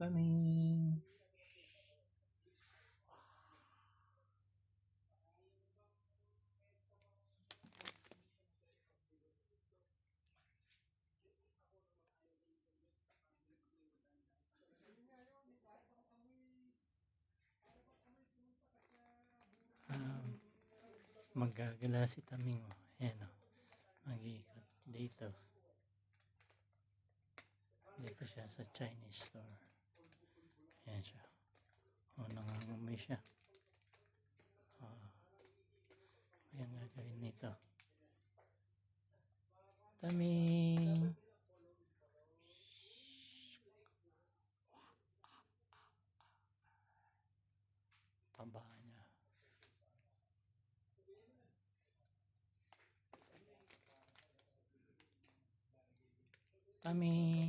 Coming. Magagala si Taming, ayan o, mag-iikot dito. Dito siya sa Chinese store. Ayan siya. O, nangangumay siya. Ayan gagawin nito. Taming! Taba niya. Taming!